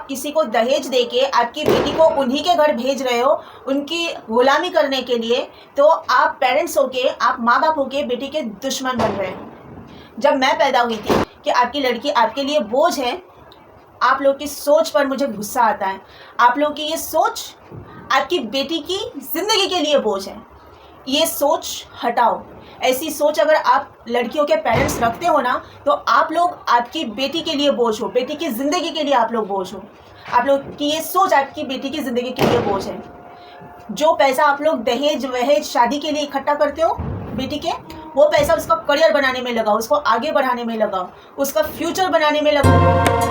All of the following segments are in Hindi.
किसी को दहेज देके आपकी बेटी को उन्हीं के घर भेज रहे हो उनकी गुलामी करने के लिए, तो आप पेरेंट्स होके, आप माँ बाप होके बेटी के दुश्मन बन रहे हो। जब मैं पैदा हुई थी कि आपकी लड़की आपके लिए बोझ है, आप लोग की सोच पर मुझे गुस्सा आता है। आप लोग की ये सोच आपकी बेटी की ज़िंदगी के लिए बोझ है, ये सोच हटाओ। ऐसी सोच अगर आप लड़कियों के पेरेंट्स रखते हो ना, तो आप लोग आपकी बेटी के लिए बोझ हो, बेटी की ज़िंदगी के लिए आप लोग बोझ हो। आप लोग की ये सोच आपकी बेटी की ज़िंदगी के लिए बोझ है। जो पैसा आप लोग दहेज वहेज शादी के लिए इकट्ठा करते हो बेटी के, वो पैसा उसका करियर बनाने में लगाओ, उसको आगे बढ़ाने में लगाओ, उसका फ्यूचर बनाने में लगाओ।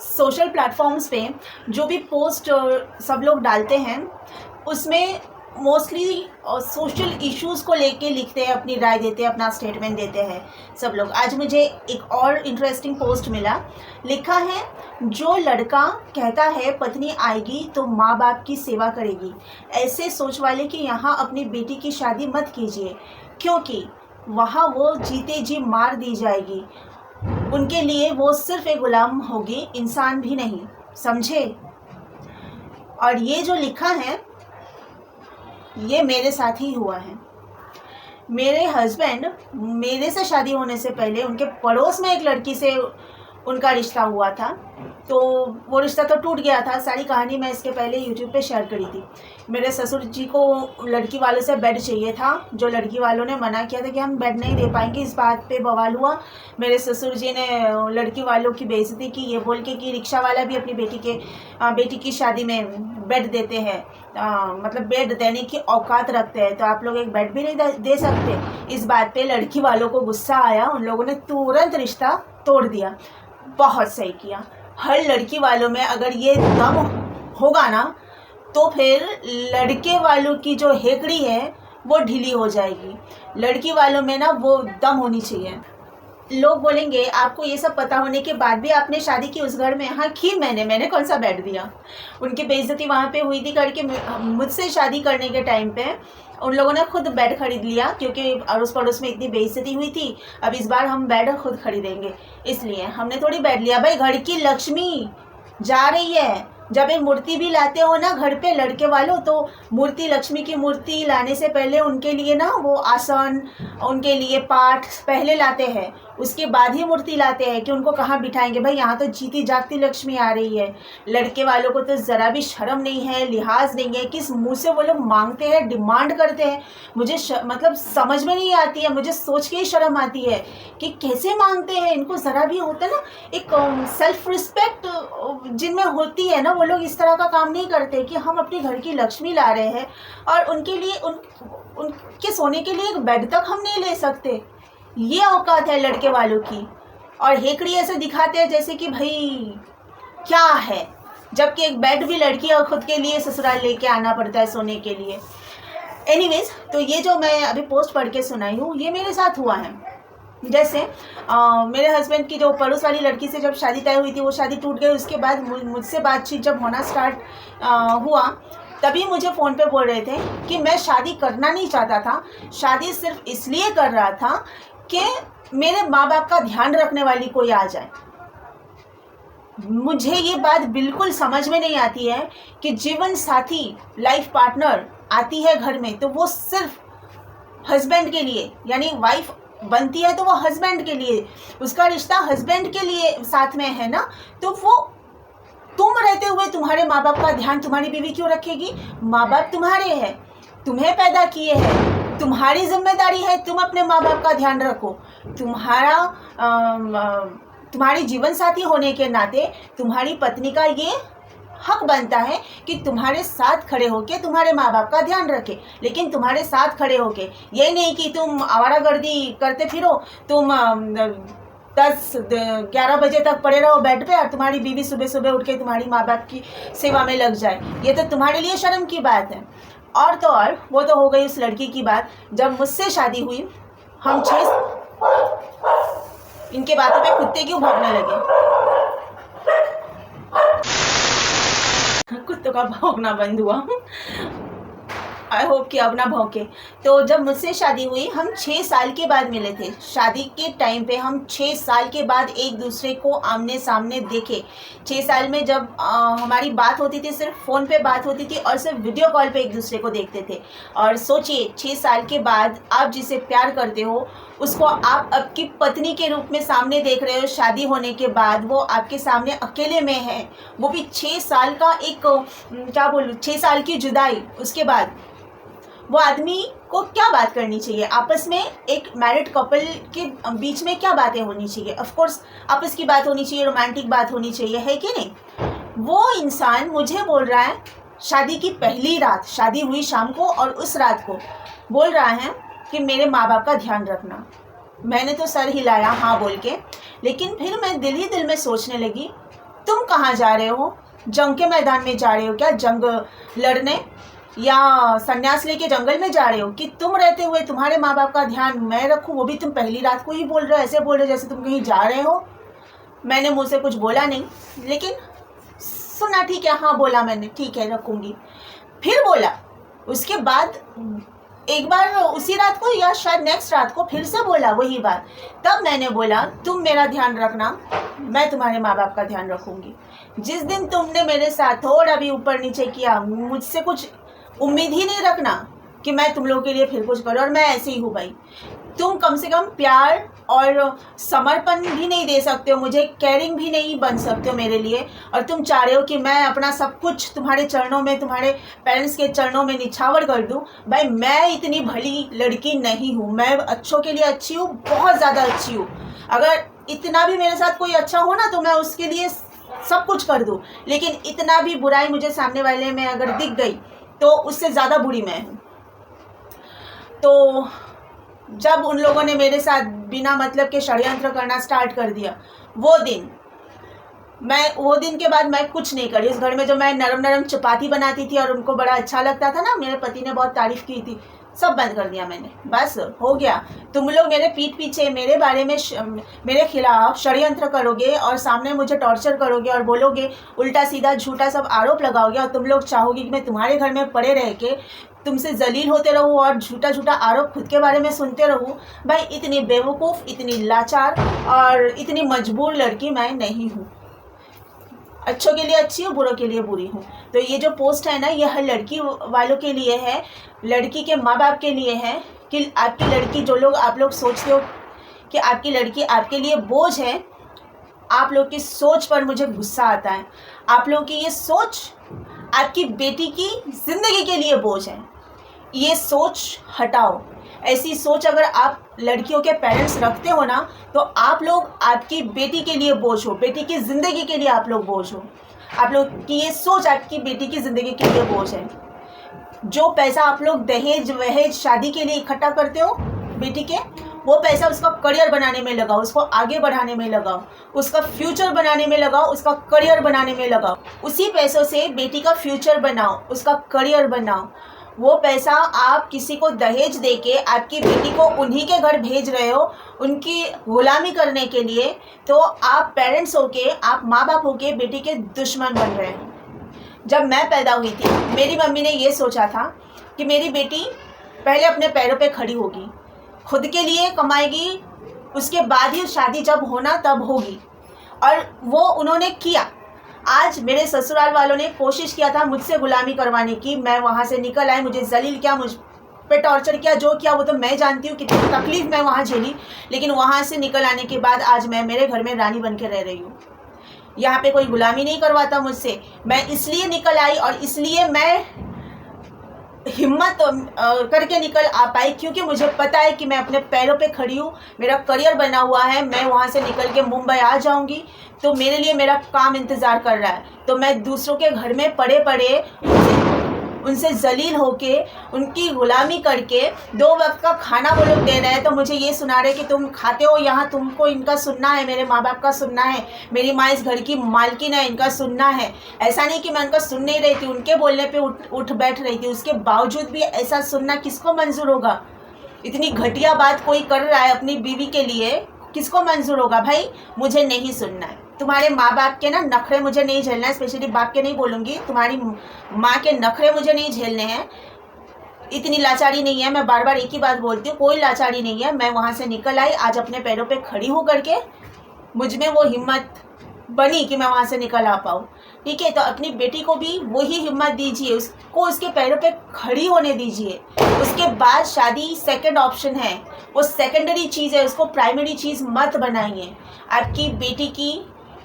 सोशल प्लेटफॉर्म्स पे जो भी पोस्ट सब लोग डालते हैं उसमें मोस्टली सोशल इश्यूज़ को लेके लिखते हैं, अपनी राय देते हैं, अपना स्टेटमेंट देते हैं सब लोग। आज मुझे एक और इंटरेस्टिंग पोस्ट मिला, लिखा है जो लड़का कहता है पत्नी आएगी तो माँ बाप की सेवा करेगी, ऐसे सोच वाले कि यहाँ अपनी बेटी की शादी मत कीजिए, क्योंकि वहाँ वो जीते जी मार दी जाएगी, उनके लिए वो सिर्फ एक गुलाम होगी, इंसान भी नहीं, समझे। और ये जो लिखा है ये मेरे साथ ही हुआ है। मेरे हस्बैंड, मेरे से शादी होने से पहले उनके पड़ोस में एक लड़की से उनका रिश्ता हुआ था, तो वो रिश्ता तो टूट गया था। सारी कहानी मैं इसके पहले यूट्यूब पे शेयर करी थी। मेरे ससुर जी को लड़की वालों से बेड चाहिए था, जो लड़की वालों ने मना किया था कि हम बेड नहीं दे पाएंगे। इस बात पे बवाल हुआ। मेरे ससुर जी ने लड़की वालों की बेइज्जती की, ये बोल के कि रिक्शा वाला भी अपनी बेटी की शादी में बेड देते हैं, मतलब बेड देने की औकात रखते हैं, तो आप लोग एक बेड भी नहीं दे सकते। इस बात पे लड़की वालों को गुस्सा आया, उन लोगों ने तुरंत रिश्ता तोड़ दिया। बहुत सही किया। हर लड़की वालों में अगर ये दम होगा ना, तो फिर लड़के वालों की जो हेकड़ी है वो ढीली हो जाएगी। लड़की वालों में ना वो दम होनी चाहिए। लोग बोलेंगे आपको ये सब पता होने के बाद भी आपने शादी की उस घर में। हाँ की मैंने कौन सा बेड दिया। उनकी बेइज्जती वहाँ पे हुई थी करके मुझसे शादी करने के टाइम पे उन लोगों ने खुद बेड खरीद लिया, क्योंकि अड़ोस पड़ोस में इतनी बेइज्जती हुई थी। अब इस बार हम बेड खुद खरीदेंगे, इसलिए हमने थोड़ी बेड लिया। भाई घर की लक्ष्मी जा रही है। जब एक मूर्ति भी लाते हो ना घर पे लड़के वालों, तो मूर्ति, लक्ष्मी की मूर्ति लाने से पहले उनके लिए ना वो आसन, उनके लिए पाठ पहले लाते हैं, उसके बाद ही मूर्ति लाते हैं कि उनको कहाँ बिठाएंगे। भाई यहाँ तो जीती जागती लक्ष्मी आ रही है। लड़के वालों को तो ज़रा भी शर्म नहीं है, लिहाज नहीं है, किस मुंह से वो लोग मांगते हैं, डिमांड करते हैं। मुझे मतलब समझ में नहीं आती है, मुझे सोच के ही शर्म आती है कि कैसे मांगते हैं। इनको ज़रा भी होता है ना एक सेल्फ रिस्पेक्ट जिनमें होती है ना, वो लोग इस तरह का काम नहीं करते कि हम अपने घर की लक्ष्मी ला रहे हैं और उनके लिए उनके सोने के लिए एक बेड तक हम नहीं ले सकते। ये औकात है लड़के वालों की। और हेकड़ी ऐसे दिखाते हैं जैसे कि भाई क्या है, जबकि एक बेड भी लड़की और खुद के लिए ससुराल लेके आना पड़ता है सोने के लिए। एनीवेज, तो ये जो मैं अभी पोस्ट पढ़ के सुनाई हूँ ये मेरे साथ हुआ है। जैसे मेरे हस्बैंड की जो पड़ोस वाली लड़की से जब शादी तय हुई थी, वो शादी टूट गई। उसके बाद मुझसे बातचीत जब होना स्टार्ट हुआ, तभी मुझे फ़ोन पे बोल रहे थे कि मैं शादी करना नहीं चाहता था, शादी सिर्फ इसलिए कर रहा था कि मेरे माँ बाप का ध्यान रखने वाली कोई आ जाए। मुझे ये बात बिल्कुल समझ में नहीं आती है कि जीवन साथी, लाइफ पार्टनर आती है घर में तो वो सिर्फ हस्बैंड के लिए, यानी वाइफ बनती है तो वो हस्बैंड के लिए, उसका रिश्ता हस्बैंड के लिए साथ में है ना, तो वो तुम रहते हुए तुम्हारे माँ बाप का ध्यान तुम्हारी बीवी क्यों रखेगी। माँ बाप तुम्हारे हैं, तुम्हें पैदा किए हैं, तुम्हारी जिम्मेदारी है तुम अपने माँ बाप का ध्यान रखो। तुम्हारी जीवन साथी होने के नाते तुम्हारी पत्नी का ये हक बनता है कि तुम्हारे साथ खड़े होके तुम्हारे माँ बाप का ध्यान रखे। लेकिन तुम्हारे साथ खड़े होके ये नहीं कि तुम आवारागर्दी करते फिरो, तुम 10-11 बजे तक पड़े रहो बेड पे और तुम्हारी बीवी सुबह सुबह उठ के तुम्हारी माँ बाप की सेवा में लग जाए। ये तो तुम्हारे लिए शर्म की बात है। और तो और वो तो हो गई उस लड़की की बात। जब मुझसे शादी हुई, इनके बातों पे कुत्ते क्यों भौंकने लगे। कुत्तों का भौंकना बंद हुआ। आई होप कि अब ना भौंके। तो जब मुझसे शादी हुई, हम 6 साल के बाद मिले थे। शादी के टाइम पे हम 6 साल के बाद एक दूसरे को आमने सामने देखे। 6 साल में जब हमारी बात होती थी, सिर्फ फ़ोन पे बात होती थी और सिर्फ वीडियो कॉल पे एक दूसरे को देखते थे। और सोचिए, 6 साल के बाद आप जिसे प्यार करते हो उसको आप आपकी पत्नी के रूप में सामने देख रहे हो। शादी होने के बाद वो आपके सामने अकेले में है, वो भी 6 साल का एक क्या बोलूँ, 6 साल की जुदाई। उसके बाद वो आदमी को क्या बात करनी चाहिए आपस में? एक मैरिड कपल के बीच में क्या बातें होनी चाहिए? ऑफ कोर्स आपस की बात होनी चाहिए, रोमांटिक बात होनी चाहिए, है कि नहीं? वो इंसान मुझे बोल रहा है शादी की पहली रात, शादी हुई शाम को, और उस रात को बोल रहा है कि मेरे माँ बाप का ध्यान रखना। मैंने तो सर हिलाया हाँ बोल के, लेकिन फिर मैं दिल ही दिल में सोचने लगी, तुम कहाँ जा रहे हो? जंग के मैदान में जा रहे हो क्या, जंग लड़ने, या संन्यास लेके जंगल में जा रहे हो कि तुम रहते हुए तुम्हारे माँ बाप का ध्यान मैं रखूं? वो भी तुम पहली रात को ही बोल रहे हो, ऐसे बोल रहे हो जैसे तुम कहीं जा रहे हो। मैंने मुँह से कुछ बोला नहीं, लेकिन सुना, ठीक है हाँ बोला मैंने, ठीक है रखूँगी। फिर बोला उसके बाद एक बार उसी रात को या शायद नेक्स्ट रात को फिर से बोला वही बात। तब मैंने बोला तुम मेरा ध्यान रखना, मैं तुम्हारे माँ बाप का ध्यान रखूँगी। जिस दिन तुमने मेरे साथ थोड़ा भी ऊपर नीचे किया, मुझसे कुछ उम्मीद ही नहीं रखना कि मैं तुम लोगों के लिए फिर कुछ करूँ। और मैं ऐसे ही हूँ भाई, तुम कम से कम प्यार और समर्पण भी नहीं दे सकते हो मुझे, केयरिंग भी नहीं बन सकते हो मेरे लिए, और तुम चाह रहे हो कि मैं अपना सब कुछ तुम्हारे चरणों में, तुम्हारे पेरेंट्स के चरणों में निछावर कर दूं। भाई मैं इतनी भली लड़की नहीं हूँ, मैं अच्छों के लिए अच्छी हूँ, बहुत ज़्यादा अच्छी हूँ। अगर इतना भी मेरे साथ कोई अच्छा हो ना तो मैं उसके लिए सब कुछ कर दूँ, लेकिन इतना भी बुराई मुझे सामने वाले में अगर दिख गई तो उससे ज़्यादा बुरी मैं हूँ। तो जब उन लोगों ने मेरे साथ बिना मतलब के षड्यंत्र करना स्टार्ट कर दिया, वो दिन के बाद मैं कुछ नहीं करी। उस घर में जो मैं नरम नरम चपाती बनाती थी और उनको बड़ा अच्छा लगता था ना, मेरे पति ने बहुत तारीफ़ की थी, सब बंद कर दिया मैंने। बस हो गया, तुम लोग मेरे पीठ पीछे मेरे बारे में मेरे खिलाफ षड्यंत्र करोगे और सामने मुझे टॉर्चर करोगे और बोलोगे, उल्टा सीधा झूठा सब आरोप लगाओगे, और तुम लोग चाहोगे कि मैं तुम्हारे घर में पड़े रह के तुमसे जलील होते रहूँ और झूठा झूठा आरोप खुद के बारे में सुनते रहूँ। भाई इतनी बेवकूफ़, इतनी लाचार और इतनी मजबूर लड़की मैं नहीं हूँ। अच्छों के लिए अच्छी हूँ, बुरों के लिए बुरी हूँ। तो ये जो पोस्ट है ना, ये हर लड़की वालों के लिए है, लड़की के माँ बाप के लिए है, कि आपकी लड़की, जो लोग आप लोग सोचते हो कि आपकी लड़की आपके लिए बोझ है, आप लोग की सोच पर मुझे गुस्सा आता है। आप लोग की ये सोच आपकी बेटी की ज़िंदगी के लिए बोझ है, ये सोच हटाओ। ऐसी सोच अगर आप लड़कियों के पेरेंट्स रखते हो ना, तो आप लोग आपकी बेटी के लिए बोझ हो, बेटी की ज़िंदगी के लिए आप लोग बोझ हो। आप लोग की ये सोच आपकी बेटी की ज़िंदगी के लिए बोझ है। जो पैसा आप लोग दहेज वहेज शादी के लिए इकट्ठा करते हो बेटी के, वो पैसा उसका करियर बनाने में लगाओ, उसको आगे बढ़ाने में लगाओ, उसका फ्यूचर बनाने में लगाओ, उसका करियर बनाने में लगाओ। उसी पैसों से बेटी का फ्यूचर बनाओ, उसका करियर बनाओ। वो पैसा आप किसी को दहेज देके आपकी बेटी को उन्हीं के घर भेज रहे हो उनकी गुलामी करने के लिए, तो आप पेरेंट्स होके, आप माँ बाप होके बेटी के दुश्मन बन रहे हो। जब मैं पैदा हुई थी, मेरी मम्मी ने ये सोचा था कि मेरी बेटी पहले अपने पैरों पे खड़ी होगी, खुद के लिए कमाएगी, उसके बाद ही शादी जब होना तब होगी, और वो उन्होंने किया। आज मेरे ससुराल वालों ने कोशिश किया था मुझसे गुलामी करवाने की, मैं वहाँ से निकल आई, मुझे जलील किया, मुझ पे टॉर्चर किया, जो किया वो तो मैं जानती हूँ, कितनी तकलीफ़ मैं वहाँ झेली। लेकिन वहाँ से निकल आने के बाद आज मैं मेरे घर में रानी बन के रह रही हूँ। यहाँ पे कोई गुलामी नहीं करवाता मुझसे। मैं इसलिए निकल आई और इसलिए मैं हिम्मत करके निकल आ पाई, क्योंकि मुझे पता है कि मैं अपने पैरों पे खड़ी हूँ, मेरा करियर बना हुआ है। मैं वहाँ से निकल के मुंबई आ जाऊँगी तो मेरे लिए मेरा काम इंतज़ार कर रहा है। तो मैं दूसरों के घर में पड़े पड़े उनसे जलील होके, उनकी गुलामी करके, 2 वक्त का खाना वो लोग दे रहे हैं तो मुझे ये सुना रहे कि तुम खाते हो यहाँ, तुमको इनका सुनना है, मेरे माँ बाप का सुनना है, मेरी माँ इस घर की मालकिन है, इनका सुनना है। ऐसा नहीं कि मैं उनका सुन नहीं रही थी, उनके बोलने पे उठ बैठ रही थी, उसके बावजूद भी ऐसा सुनना किसको मंजूर होगा? इतनी घटिया बात कोई कर रहा है अपनी बीवी के लिए, किसको मंजूर होगा? भाई मुझे नहीं सुनना है। तुम्हारे माँ बाप के ना नखरे मुझे नहीं झेलना है, स्पेशली बाप के नहीं बोलूँगी, तुम्हारी माँ के नखरे मुझे नहीं झेलने हैं। इतनी लाचारी नहीं है, मैं बार बार एक ही बात बोलती हूँ, कोई लाचारी नहीं है। मैं वहाँ से निकल आई, आज अपने पैरों पे खड़ी हो करके मुझ में वो हिम्मत बनी कि मैं वहाँ से निकल आ पाऊँ। ठीक है, तो अपनी बेटी को भी वही हिम्मत दीजिए, उसको उसके पैरों पे खड़ी होने दीजिए। उसके बाद शादी सेकंड ऑप्शन है, वो सेकेंडरी चीज़ है, उसको प्राइमरी चीज़ मत बनाइए। आपकी बेटी की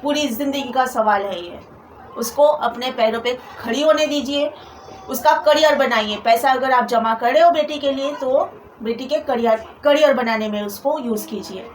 पूरी ज़िंदगी का सवाल है ये। उसको अपने पैरों पे खड़ी होने दीजिए, उसका करियर बनाइए। पैसा अगर आप जमा कर रहे हो बेटी के लिए तो बेटी के करियर बनाने में उसको यूज़ कीजिए।